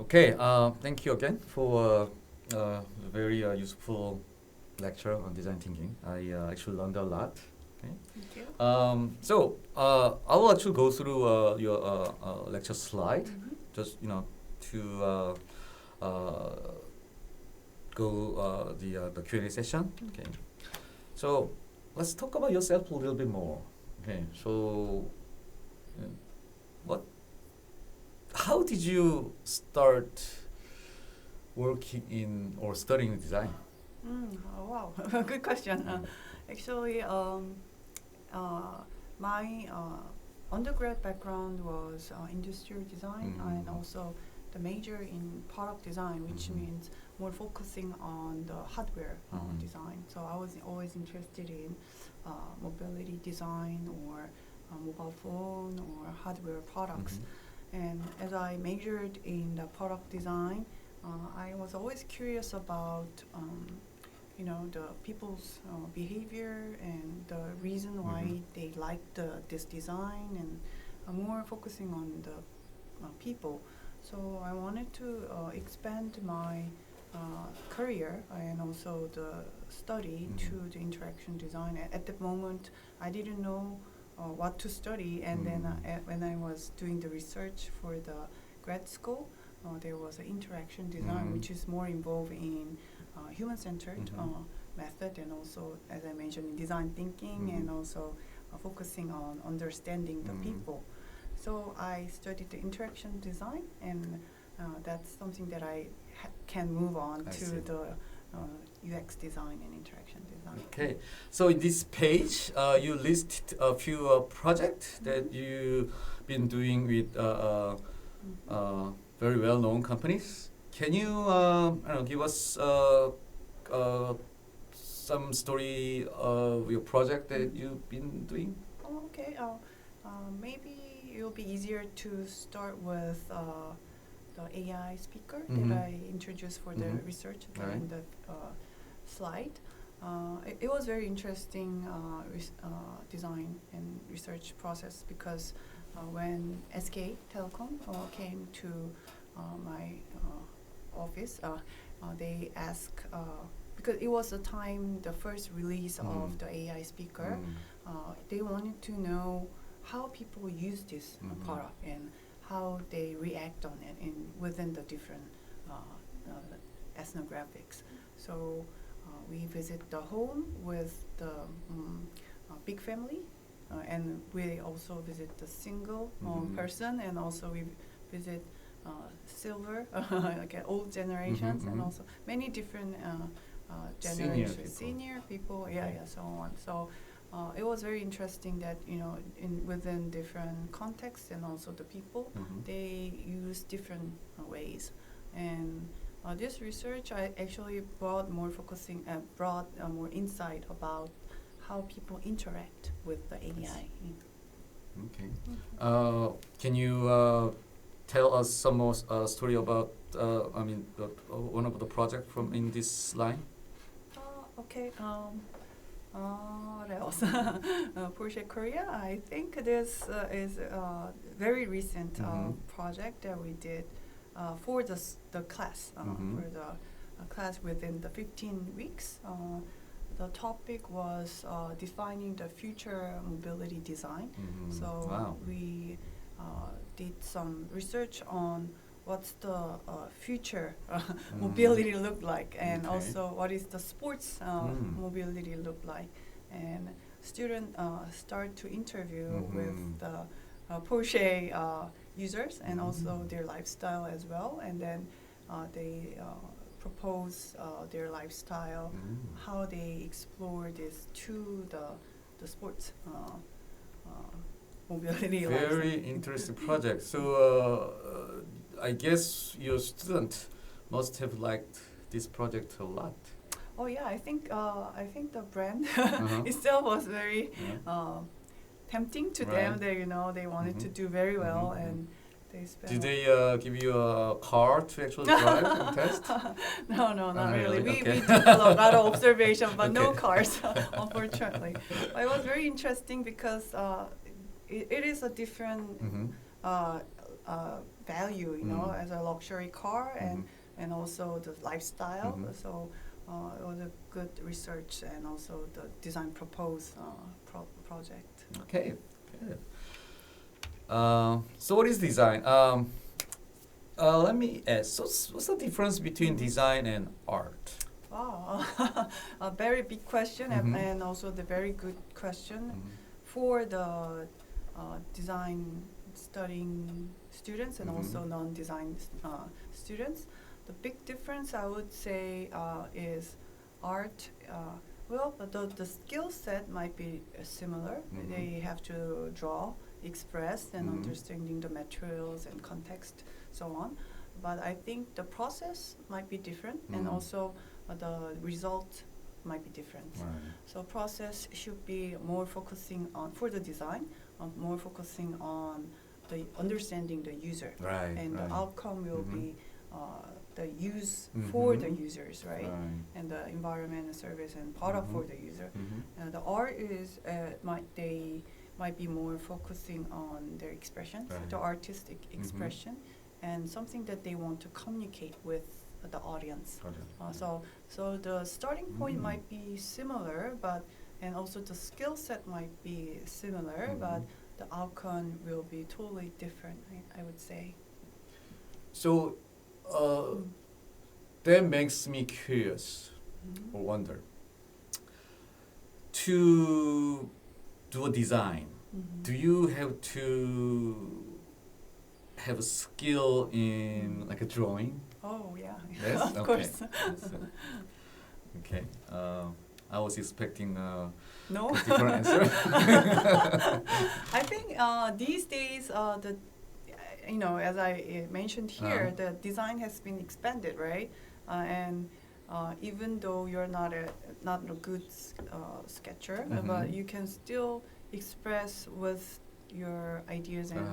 Okay, thank you again for a very useful lecture on design thinking. I actually learned a lot. Okay. Thank you. I will actually go through your lecture slide, just to go the Q&A session. Okay. So let's talk about yourself a little bit more. Okay. So how did you start working in or studying design? Oh, wow, good question. Actually, my undergrad background was industrial design and also the major in product design, which means more focusing on the hardware design. So I was always interested in mobility design or mobile phone or hardware products. And as I majored in the product design, I was always curious about the people's behavior and the reason why they liked this design, and more focusing on the people. So I wanted to expand my career and also the study to the interaction design. At the moment, I didn't know what to study, and then when I was doing the research for the grad school, there was an interaction design, which is more involved in human-centered method, and also, as I mentioned, in design thinking, and also focusing on understanding the people. So I studied the interaction design, and that's something that I can move on to the UX design and interaction design. Okay, so in this page, you listed a few projects that you've been doing with very well-known companies. Can you give us some story of your project that you've been doing? Oh, okay. Maybe it'll be easier to start with the AI speaker that I introduced for the research in the slide. It was very interesting design and research process, because when SK Telecom came to my office, they asked, because it was the first release of the AI speaker, they wanted to know how people use this product and how they react on it within the different ethnographics. So we visit the home with the big family, and we also visit the single person, and also we visit silver, like old generations, and also many different generations, senior people, so on. So it was very interesting that within different contexts and also the people, they use different ways. And this research, I actually brought more more insight about how people interact with the AI. Okay. Can you tell us some more story about one of the projects from in this line? Okay. What else? Porsche Korea. I think this is a very recent project that we did for the class, for the class within the 15 weeks. The topic was defining the future mobility design. So we did some research on what's the future mobility look like, and also what is the sports mobility look like. And students start to interview with the Porsche users and also their lifestyle as well, and then they propose their lifestyle, how they explore this to the sports mobility. Very interesting project. So I guess your student must have liked this project a lot. Oh yeah, I think the brand itself was very tempting to them. They wanted to do very well, and they spent. Did they give you a car to actually drive and test? No, not really. Okay. We did a lot of observation, but no cars, unfortunately. But it was very interesting because it is a different value, you know, as a luxury car, and also the lifestyle. So it was a good research, and also the design proposed project. Okay. Good. So what is design? Let me ask. So what's the difference between design and art? Wow, a very big question, and also the very good question for the design studying students and also non-design students. The big difference, I would say, is art. Well, the skill set might be similar. They have to draw, express, and understanding the materials and context, so on. But I think the process might be different, and also the result might be different. Right. So process should be more focusing on, for the design, more focusing on the understanding the user, Right. and Right. the outcome will be the use for the users, right? And the environment, the service, and product for the user. The art is might be more focusing on their expression, Right. the artistic expression, and something that they want to communicate with the audience. So the starting point might be similar, and also the skill set might be similar, but the outcome will be totally different, I would say. So that makes me curious or wonder. To do a design, do you have to have a skill in like a drawing? Oh yeah, Yes, of okay. course. Yes, okay. I was expecting a No, different answer. I think these days the as I mentioned here, the design has been expanded, right? And even though you're not a good sketcher, but you can still express with your ideas and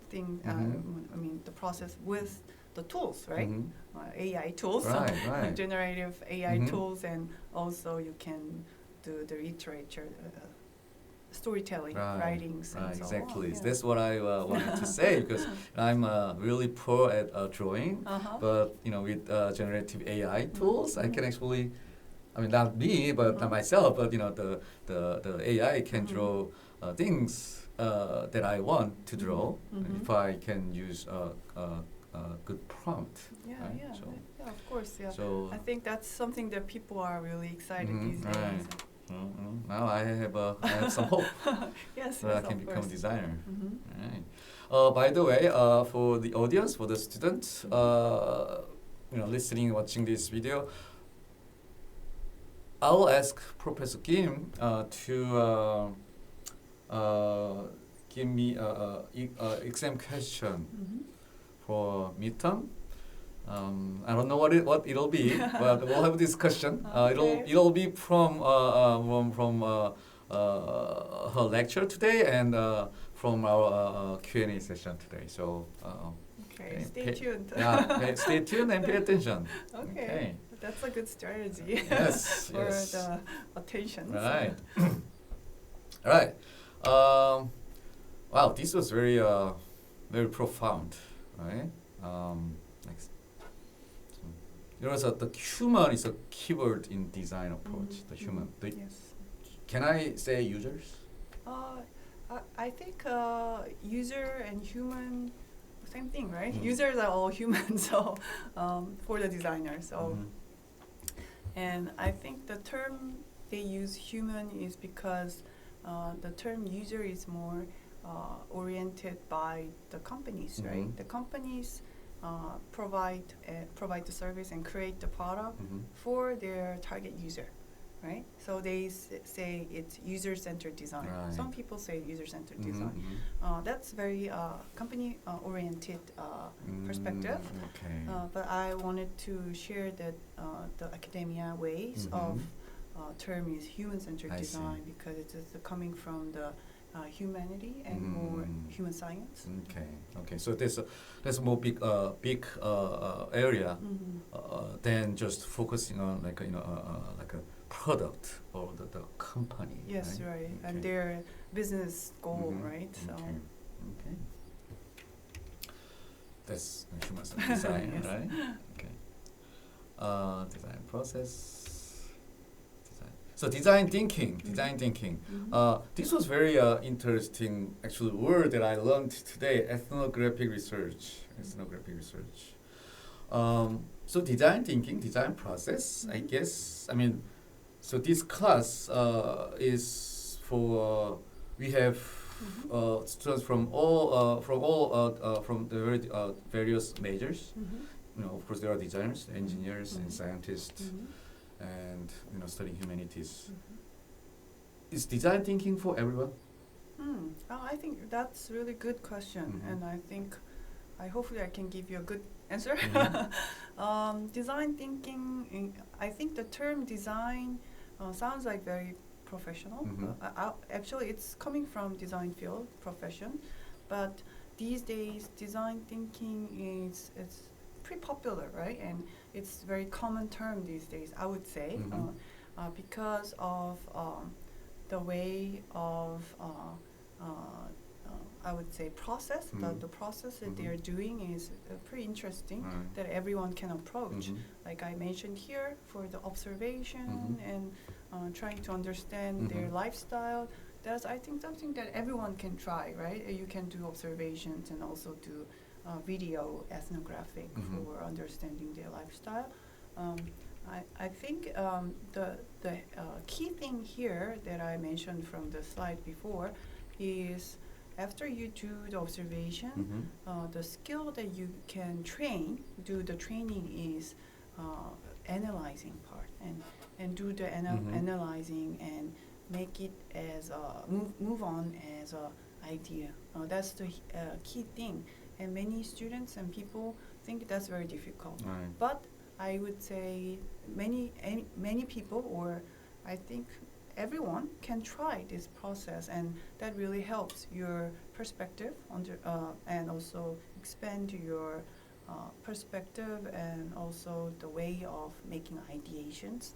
things. I mean, the process with the tools, right? AI tools, Right. generative AI tools, and also you can do the literature. Storytelling, writings, and so exactly. on. Yeah. That's what I wanted to say, because I'm really poor at drawing, but with generative AI tools, I can actually, I mean, not me, but not myself, but the AI can draw things that I want to draw if I can use a good prompt. Yeah, right? yeah, So, yeah, of course, yeah. so I think that's something that people are really excited these days. right. Now I have some hope Yes, that I yes, can of become a course. designer. Right. By the way, for the audience, for the students, listening, watching this video, I'll ask Professor Kim to give me a exam question for midterm. I don't know what it'll be, but we'll have a discussion. Okay. It'll be from her lecture today and from our Q&A session today. So Okay, stay tuned. stay tuned and pay attention. Okay. That's a good strategy. Yes. For yes. the attention. Right. All right. Wow, this was very very profound, right? Next. The human is a keyword in design approach. The human. Yes. Can I say users? I think user and human, same thing, right? Users are all humans, so for the designer. So, and I think the term they use human is because the term user is more oriented by the companies, right? The companies provide the service and create the product for their target user, right? So they say it's user-centered design. Right. Some people say user-centered design. That's very company-oriented perspective. Okay. But I wanted to share that the academia ways of term is human-centered I see. design because it's coming from the humanity and more human science. Okay. So there's a more big area than just focusing on like a product or the company. Yes, right. Okay. And their business goal, right? So. Okay. that's human design, Yes. right? Okay. Design process. Design. So design thinking. This was very interesting, actually, word that I learned today. Ethnographic research. So design thinking, design process. I guess. I mean, so this class is for we have students from the various majors. You know, of course, there are designers, engineers, and scientists, and studying humanities. Is design thinking for everyone? I think that's a really good question, and I hopefully I can give you a good answer. Design thinking, I think the term design sounds like very professional. Actually, it's coming from design field profession, but these days design thinking it's pretty popular, right? And it's very common term these days, I would say, because of the way of I would say process. The process that they are doing is pretty interesting, that everyone can approach. Like I mentioned here, for the observation and trying to understand their lifestyle. That's, I think, something that everyone can try, right? You can do observations and also do video ethnographic for understanding their lifestyle. I think the key thing here that I mentioned from the slide before is after you do the observation, the skill that you can do the training is analyzing part and do the analyzing and make it as move on as a idea. That's the key thing, and many students and people think that's very difficult. But I would say many people, or I think everyone, can try this process, and that really helps your perspective and also expand your perspective and also the way of making ideations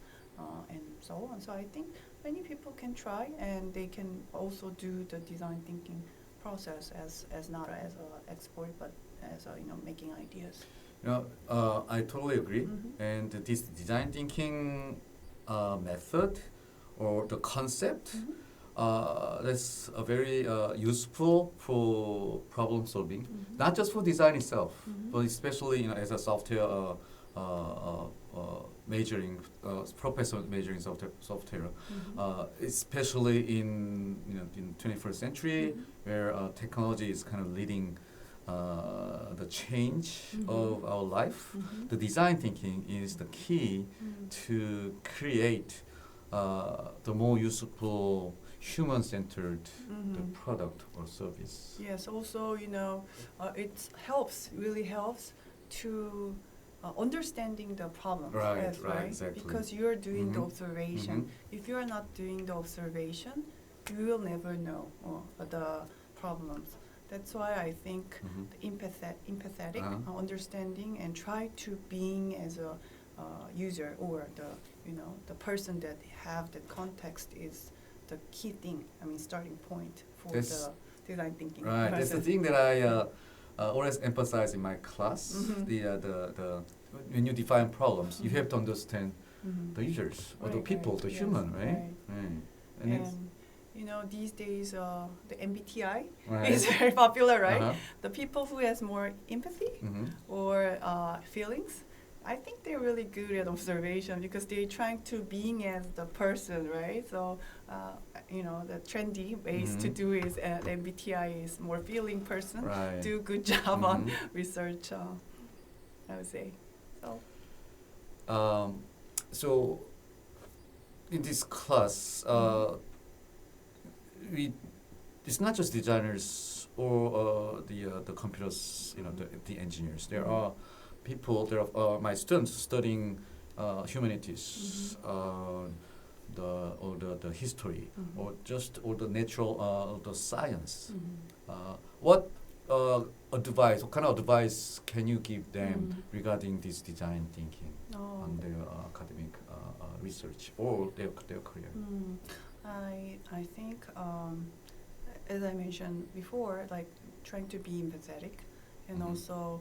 and so on. So I think many people can try, and they can also do the design thinking process as not as an expert, but as making ideas. I totally agree. And this design thinking method or the concept, that's very useful for problem solving, not just for design itself, but especially as a software majoring professor majoring software, especially in 21st century, where technology is kind of leading the change of our life. The design thinking is the key to create the more useful, human-centered the product or service. Yes, also it really helps to understanding the problem. Right, exactly. Because you're doing the observation. If you are not doing the observation, you will never know the problems. That's why I think the empathetic understanding and try to being as a user or the person that have the context is the key thing. I mean, starting point for the design thinking. Right, that's the thing that I always emphasize in my class. The when you define problems, you have to understand the users or the people, the human, right? And these days the MBTI is very popular, right? The people who has more empathy or feelings, I think they're really good at observation because they're trying to being as the person, right? So the trendy ways to do is MBTI is more feeling person, do good job on research, I would say. So in this class, it's not just designers or the computers, the engineers. There are people. There are my students studying humanities, the history, or the natural the science. What kind of advice can you give them regarding this design thinking on their academic research or their career? I think, as I mentioned before, like trying to be empathetic and also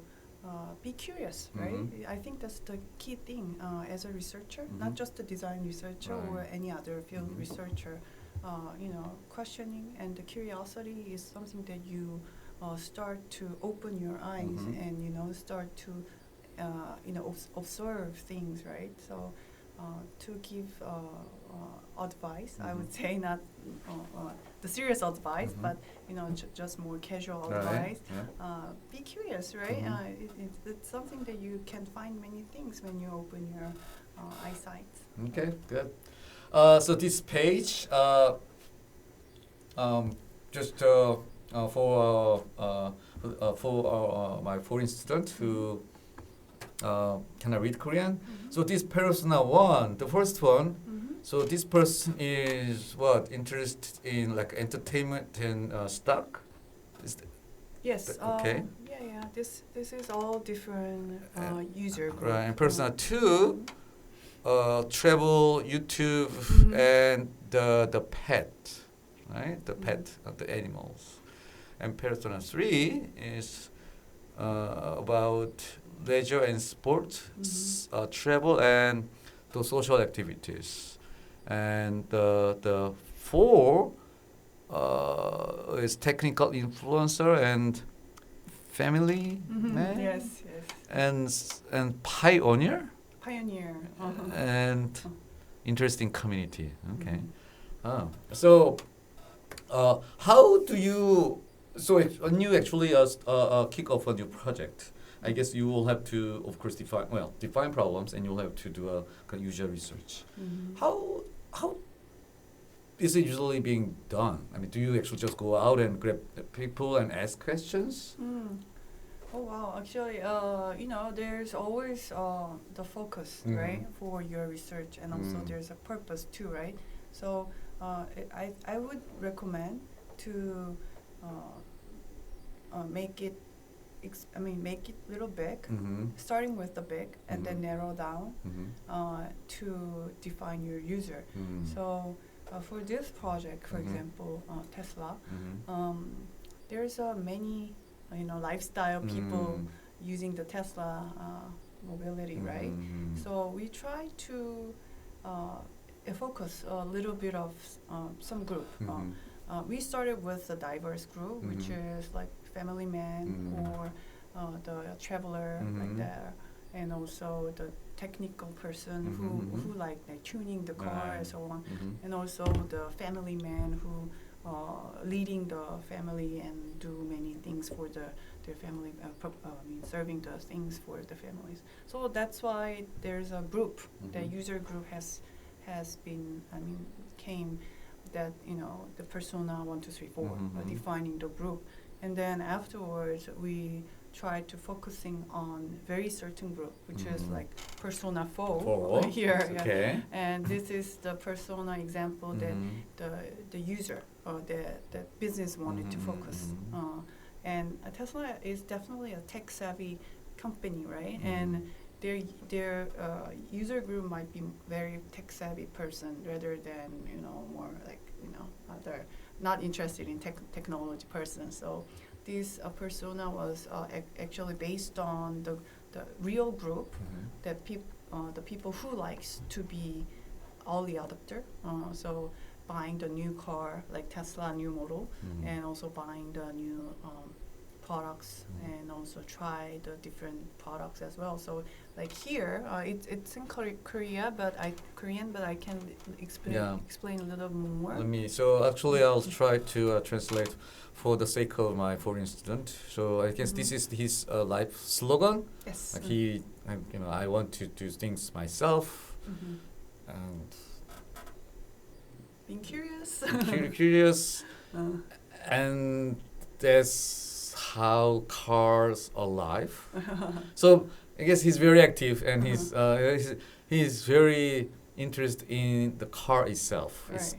be curious, right? I think that's the key thing as a researcher, not just a design researcher or any other field researcher. Questioning and the curiosity is something that you start to open your eyes and start to observe things, right? So to give advice, I would say not the serious advice, but just more casual advice. Be curious, right? It's something that you can find many things when you open your eyesight. Okay, good. So this page, just for my foreign student who cannot read Korean. So this persona one, the first one. So this person is what, interested in like entertainment and stock. Yes. Okay. Yeah. This is all different user group. Right. And persona two, travel, YouTube, and the pet, right? The pet of the animals. And persona three is about leisure and sport, travel, and the social activities. And the four is technical influencer and family man. Yes. And pioneer. Pioneer. And interesting community. Okay. So how do you? So when you actually kick off a new project, I guess you will have to, of course, define problems, and you'll have to do a user research. How is it usually being done? I mean, do you actually just go out and grab people and ask questions? Oh wow! Actually, there's always the focus, right, for your research, and also there's a purpose too, right? So I would recommend to make it little big, starting with the big, and then narrow down to define your user. So for this project, for example, Tesla, there's many lifestyle people using the Tesla mobility, right? So we try to focus a little bit of some group. We started with a diverse group, which is like family man or the traveler like that, and also the technical person who like tuning the car and so on, and also the family man who leading the family and do many things for their family, serving the things for the families. So that's why there's a group. The user group has been came that the persona 1, 2, 3, 4 defining the group, and then afterwards we try to focusing on very certain group, which is like persona 4 here. Okay. And this is the persona example that the user or the business wanted to focus. And Tesla is definitely a tech savvy company, right? And their user group might be very tech savvy person rather than more like other not interested in technology person. So this persona was actually based on the real group that the people who likes to be early adopter. So buying the new car like Tesla new model, and also buying the new products, and also try the different products as well. So like here, it's in Korean, but I can explain a little more. So actually I'll try to translate for the sake of my foreign student. So I guess this is his life slogan. Yes. Like I want to do things myself, and being curious. Curious, and that's how cars are alive. So I guess he's very active, and he's very interested in the car itself. Right.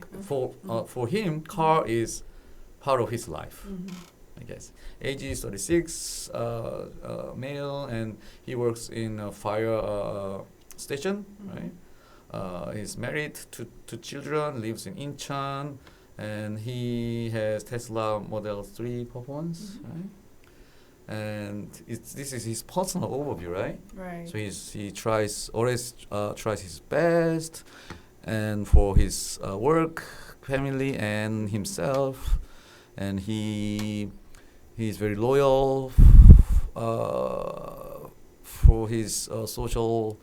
For him, car is part of his life. I guess age is 36, male, and he works in a fire station, right? He's married to children, lives in Incheon, and he has Tesla Model 3 performance, right? and this is his personal overview, right? Right. So he always tries his best, and for his work, family, and himself, and he's very loyal for his social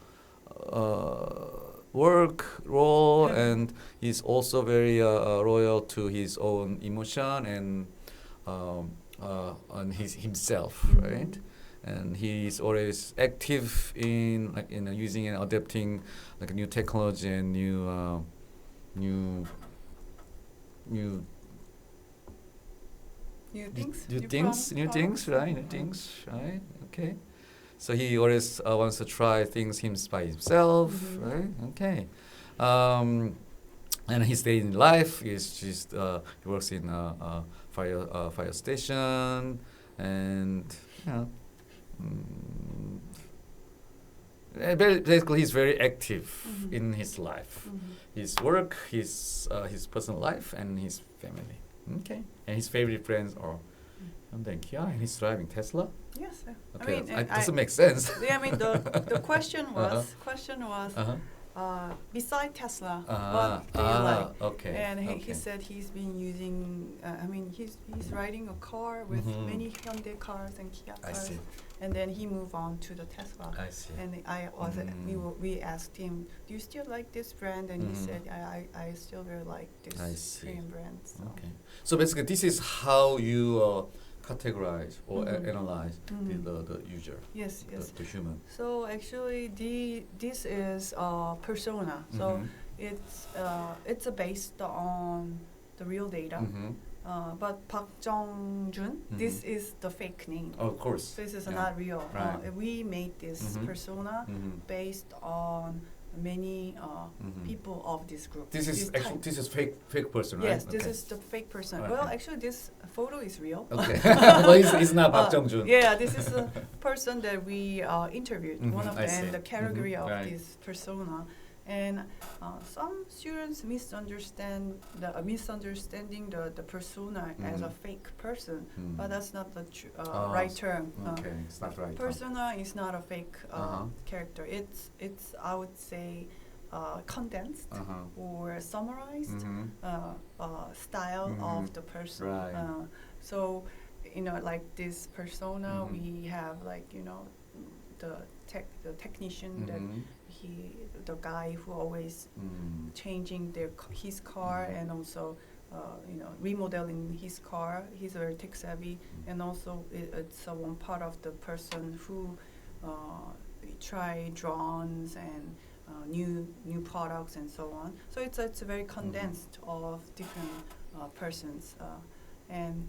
work role, and he's also very loyal to his own emotion and on himself, right? And he's always active in using and adapting like new technology and new things, right? Okay. So he always wants to try things by himself, right? Okay. And his daily life is just he works in a fire station, and basically he's very active in his life, his work, his personal life, and his family. Okay. And his favorite friends are Hyundai and Kia, and he's driving Tesla. Yes. Okay, I mean, it doesn't make sense. Yeah, I mean the question was beside Tesla, what do you like? Okay. And he said he's been using. I mean, he's riding a car with many Hyundai cars and Kia cars. I see. And then he moved on to the Tesla. I see. And we asked him, do you still like this brand? And he said, I still very like this same brand. So. Okay. So basically, this is how you categorize or analyze the user. Yes. The human. So actually, this is persona. So it's based on the real data. But Park Jung-jun, this is the fake name. Of course. This is not real. Right. We made this persona based on many people of this group. This is fake person, right? Yes, this is the fake person. Okay. Well, actually, this photo is real. Okay. Well, he's not Park Jung-jun. Yeah, this is a person that we interviewed. One of the category of this persona. And some students misunderstanding the persona as a fake person, but that's not the right term. Okay, it's not right. Persona is not a fake character. It's I would say condensed or summarized style of the person. Right. So like this persona, we have the technician that the guy who always changing his car and also remodeling his car. He's very tech savvy, and also it's one part of the person who try drones and new products and so on. So it's a very condensed of different persons, and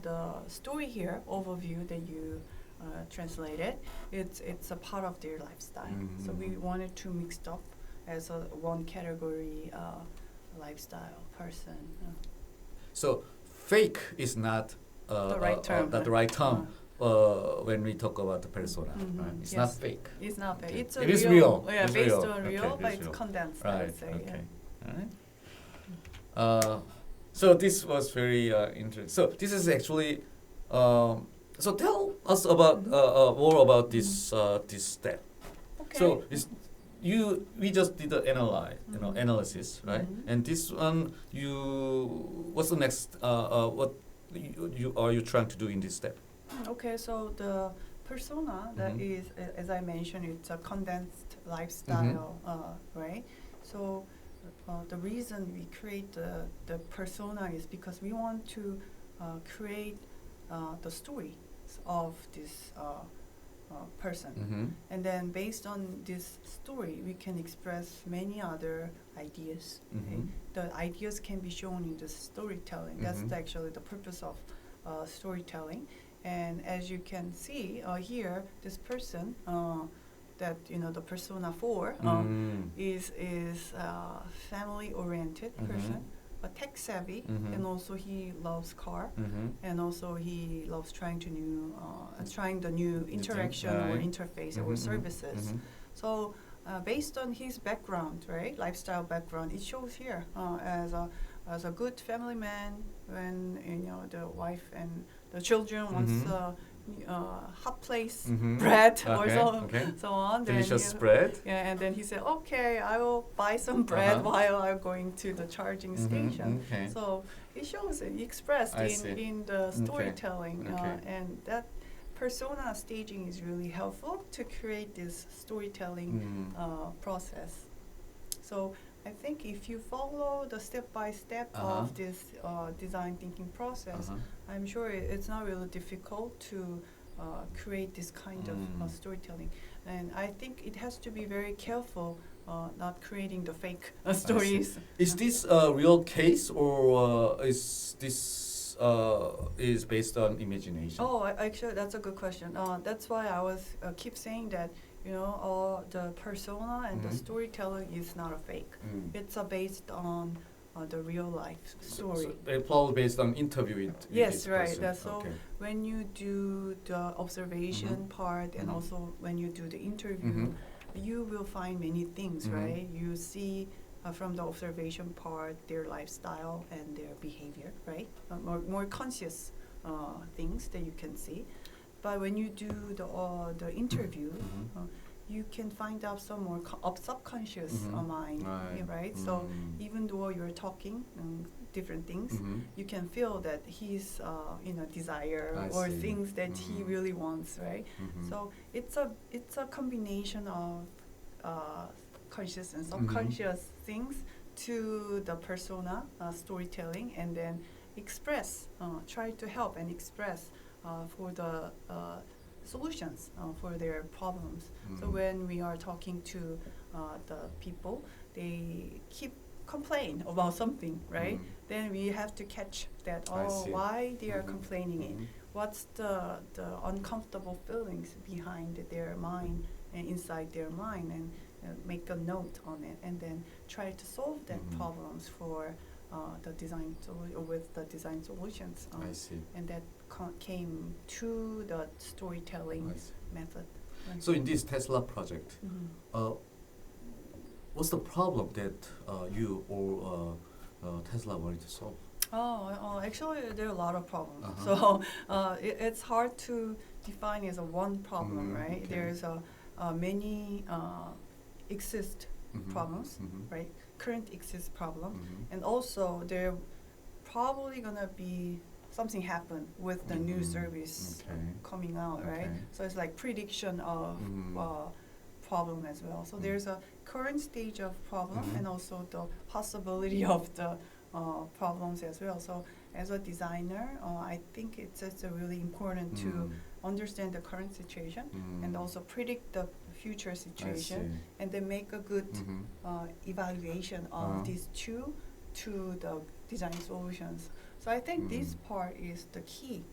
the story here overview that you translated, it's a part of their lifestyle. So we wanted to mix up as one category lifestyle person. So fake is not the right term. Not the right term when we talk about the persona. Right? It's not fake. It's not fake. Okay. It is real. Yeah, it's based real. on real, Okay, but it's real. condensed. Right. I would say. Okay. Yeah. All right. So this was very interesting. So this is actually. So tell us about more about this this step. Okay. So we just did the analysis, right? And this one, what's the next? What are you trying to do in this step? Okay, so the persona that is, as I mentioned, it's a condensed lifestyle, right? So the reason we create the persona is because we want to create the story of this person, and then based on this story we can express many other ideas. Okay? The ideas can be shown in the storytelling. That's actually the purpose of storytelling. And as you can see here, this person that the persona 4 is family oriented person, but tech savvy, and also he loves car, and also he loves trying the new interaction or interface or services. So based on his background, right, lifestyle background, it shows here as a good family man when the wife and the children wants hot place bread or Okay. so on. Delicious bread. Yeah, and then he said, okay, I will buy some bread while I'm going to the charging station. Okay. So it shows it expressed in the storytelling, and that persona staging is really helpful to create this storytelling process. So I think if you follow the step-by-step of this design thinking process, I'm sure it's not really difficult to create this kind of storytelling. And I think it has to be very careful not creating the fake stories. Is this a real case, or is this is based on imagination? Oh, actually, that's a good question. That's why I was keep saying that, you know, the persona and the storytelling is not a fake. It's based on the real life story. So it's probably based on interview with yes, this right. person. That's so when you do the observation part and also when you do the interview, you will find many things, right? You see from the observation part their lifestyle and their behavior, right? More conscious things that you can see. But when you do the interview, you can find out some more subconscious mind, right? So even though you're talking different things, you can feel that he's desire or things that he really wants, right? So it's a combination of conscious and subconscious things to the persona storytelling, and then try to help and express for the solutions for their problems. So when we are talking to the people, they keep complain about something, right? Then we have to catch that, why they are complaining, what's the uncomfortable feelings behind their mind and inside their mind, and make a note on it, and then try to solve that problems for the design with the design solutions. I see. And that came to the storytelling method. Right. So in this Tesla project, what's the problem that you or Tesla wanted to solve? Actually, there are a lot of problems. So it's hard to define as a one problem, right? Okay. There's many exist problems, right? Current exist problem, and also there probably gonna be something happen with the new service coming out, right? So it's like prediction of problem as well. So there's a current stage of problem and also the possibility of the problems as well. So as a designer, I think it's really important to understand the current situation and also predict the future situation, and then make a good evaluation of these two to the design solutions. So I think this part is the key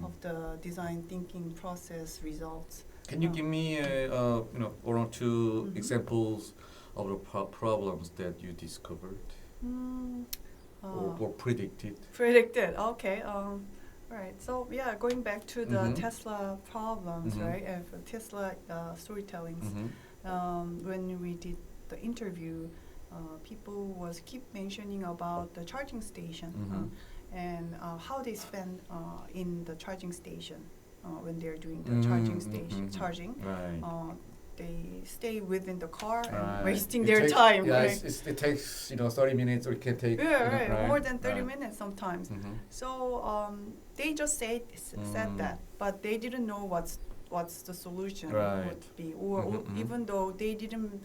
of the design thinking process results. Can you give me one or two examples of the problems that you discovered or predicted? Predicted, okay. Right. So going back to the Tesla problems, right? Tesla storytellings. When we did the interview, people keep mentioning about the charging station and how they spend in the charging station when they're doing the charging station charging. Right. They stay within the car and wasting It their takes, time. Yeah, right? it takes 30 minutes, or it can take more than 30 minutes sometimes. So they just said that, but they didn't know what's the solution would be, or even though they didn't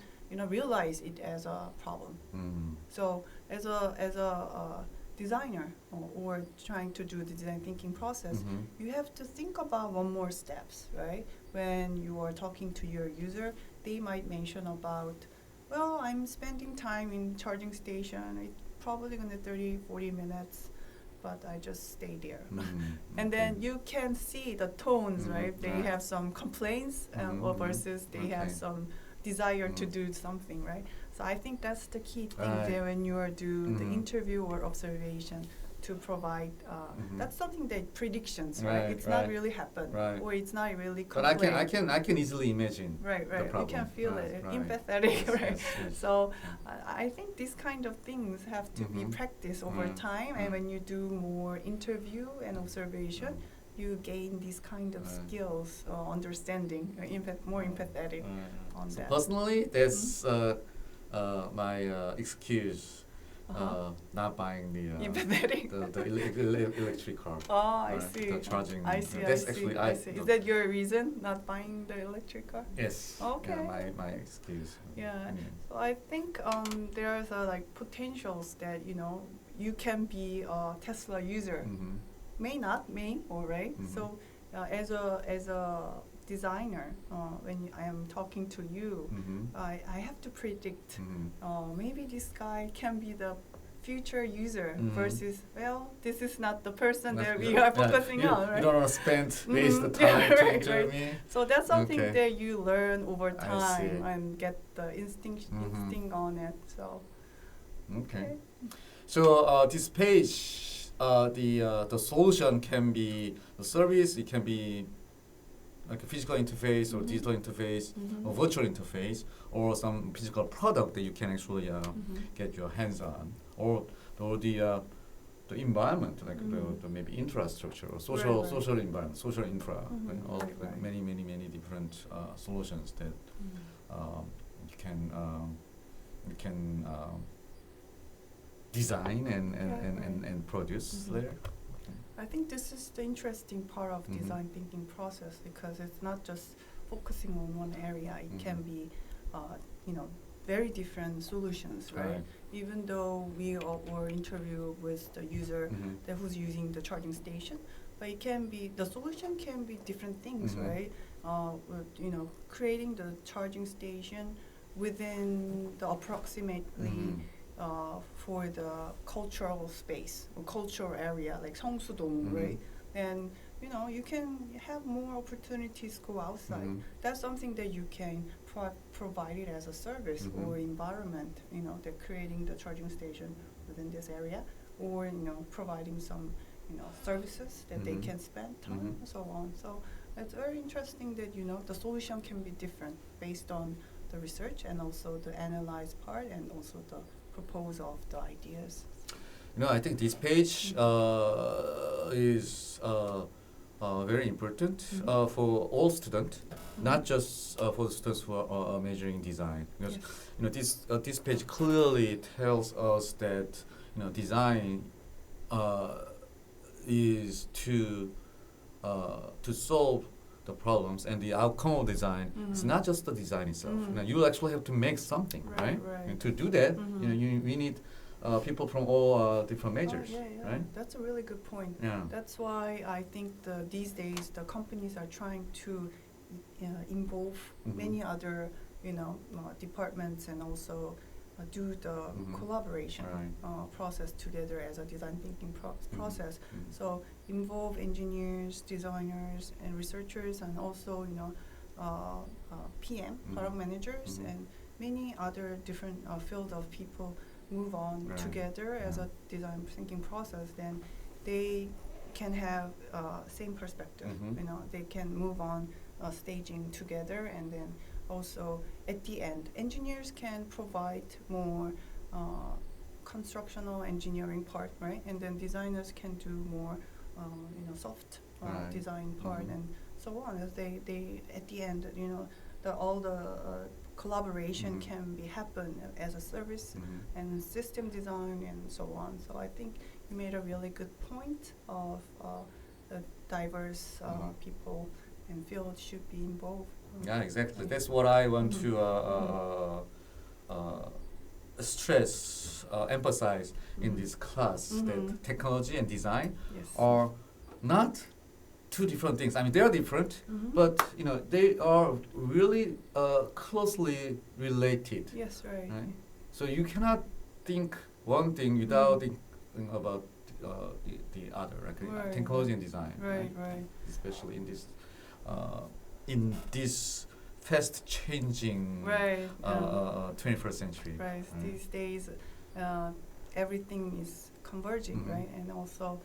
realize it as a problem. So as a designer or trying to do the design thinking process, you have to think about one more steps, right? When you are talking to your user, they might mention about, well, I'm spending time in charging station. It's probably gonna 30-40 minutes, but I just stay there. And then you can see the tones, right? They have some complaints versus they have some desire to do something, right? So I think that's the key thing there when you are do the interview or observation, to provide that's something that predictions, right? It's not really happen, or it's not really complaint. But I can easily imagine. Right. The problem. You can feel it, Right. empathetic, right? Yes. So I think these kind of things have to be practiced over time, and when you do more interview and observation, you gain these kind of skills, understanding, more empathetic on so that. personally, that's my excuse. Not buying the electric car. Oh, I see. The charging. I see. That's I actually see. Is that your reason not buying the electric car? Yes. Okay. Yeah, my excuse. Yeah. So I think there's like potentials that you can be a Tesla user. May, alright. So as a designer, when I am talking to you, I have to predict maybe this guy can be the future user versus, this is not the person that we are focusing on, right? You don't want to waste the time to interview me. So that's something that you learn over time and get the instinct on it. So okay. So this page, the solution can be the service. It can be like a physical interface or digital interface or virtual interface or some physical product that you can actually get your hands on, or the environment, like the maybe infrastructure or social environment, social infra, many different solutions that you can design and produce later. I think this is the interesting part of design thinking process, because it's not just focusing on one area. It can be, very different solutions, right? Even though we were interviewed with the user who's using the charging station, but it can be, the solution can be different things, right? Creating the charging station within the approximately for the cultural space or cultural area like Seongsu-dong, right? And you can have more opportunities go outside. That's something that you can provide it as a service or environment. They're creating the charging station within this area, or providing some services that they can spend time and so on. So it's very interesting that the solution can be different based on the research and also the analyzed part and also the proposal of the ideas. I think this page is very important for all students, not just for the students who are majoring design. Because this page clearly tells us that design is to solve the problems, and the outcome of design is not just the design itself. You actually have to make something, right? And to do that, we need people from all different majors, right? That's a really good point. Yeah. That's why I think these days the companies are trying to involve many other departments and also do the collaboration process together as a design thinking process. So involve engineers, designers, and researchers, and also PM, product managers, and many other different field of people move on together as a design thinking process. Then they can have same perspective. They can move on staging together, and then also at the end, engineers can provide more constructional engineering part, right? And then designers can do more, soft design part and so on. As they at the end, all the collaboration can be happen as a service and system design and so on. So I think you made a really good point of the diverse people and field should be involved. Yeah, exactly. That's what I want to stress, emphasize in this class, that technology and design are not two different things. I mean, they are different, but they are really closely related. Yes, right. So you cannot think one thing without thinking about the other, right? Technology and design, right? Especially in this fast changing 21st century. Right. These days, everything is converging, right? And also,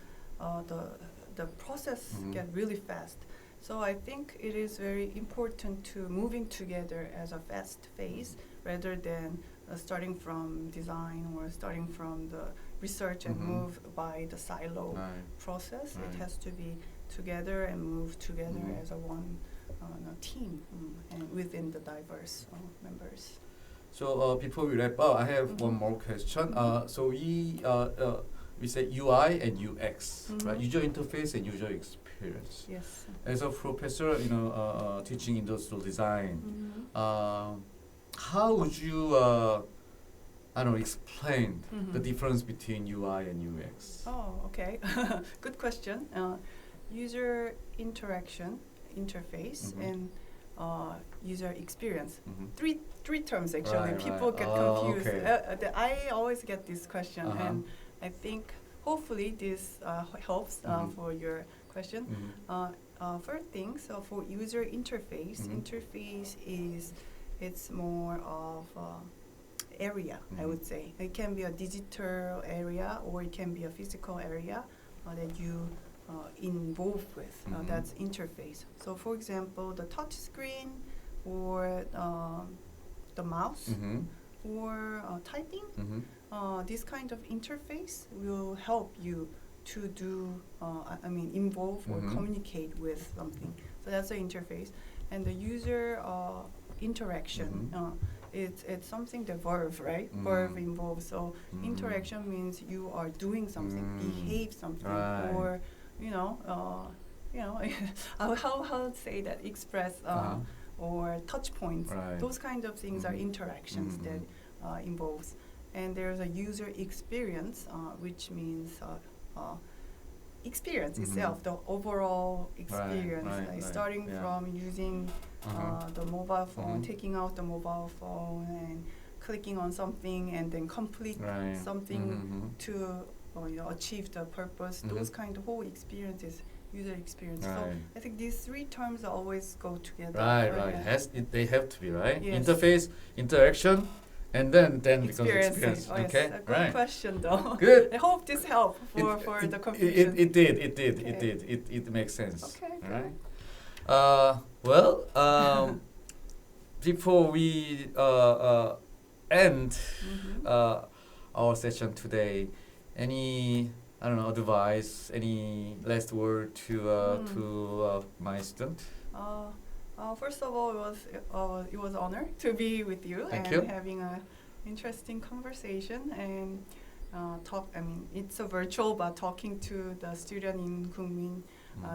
the process get really fast. So I think it is very important to moving together as a fast phase rather than starting from design or starting from the research and move by the silo process. It has to be together and move together as a one team and within the diverse members. So before we wrap up, I have one more question. So we say UI and UX, right? User interface and user experience. Yes. As a professor, teaching industrial design, how would you, explain the difference between UI and UX? Oh, okay. Good question. User interaction, interface, and user experience. Three terms actually. People get confused. Okay. I always get this question, and I think hopefully this helps for your question. First thing, so for user interface, interface is it's more of area. I would say it can be a digital area or it can be a physical area that you involved with. That's interface. So for example, the touch screen or the mouse or typing, this kind of interface will help you to do, involve or communicate with something. So that's the interface. And the user interaction, it's something, the verb, right? Verb involved. So interaction means you are doing something, behave something, or how to say that, express or touch points. Those kind of things are interactions that involves. And there's a user experience, which means experience itself, the overall experience, starting from using the mobile phone, taking out the mobile phone and clicking on something and then complete something to achieve the purpose. Those kind of whole experiences, user experience. So I think these three terms always go together. They have to be, right? Yes. Interface, interaction, and then becomes experience. Oh, yes. Okay, A good question though. Good. I hope this helped for the confusion. It did. It makes sense. Okay. All right. Before we end our session today, any advice, any last word to my student? First of all, it was an honor to be with you Thank and you. having an interesting conversation and talk. I mean, it's a virtual, but talking to the student in Kookmin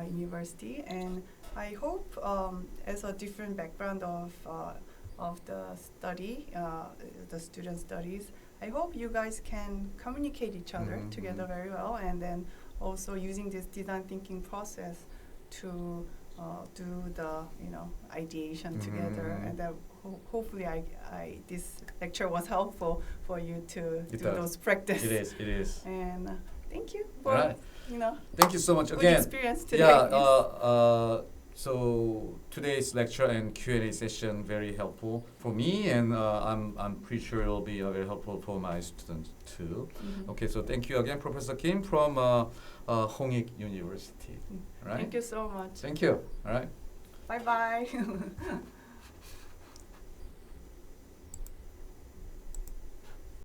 University, and I hope as a different background of the study, the student studies, I hope you guys can communicate each other together very well, and then also using this design thinking process to do the ideation together, and that hopefully this lecture was helpful for you to do those practice. It is. And thank you for Thank you so much good again. experience today. So today's lecture and Q&A session very helpful for me, and I'm pretty sure it will be very helpful for my students too. Okay, so thank you again, Professor Kim from Hongik University. Right? Thank you so much. Thank you. All right. Bye bye.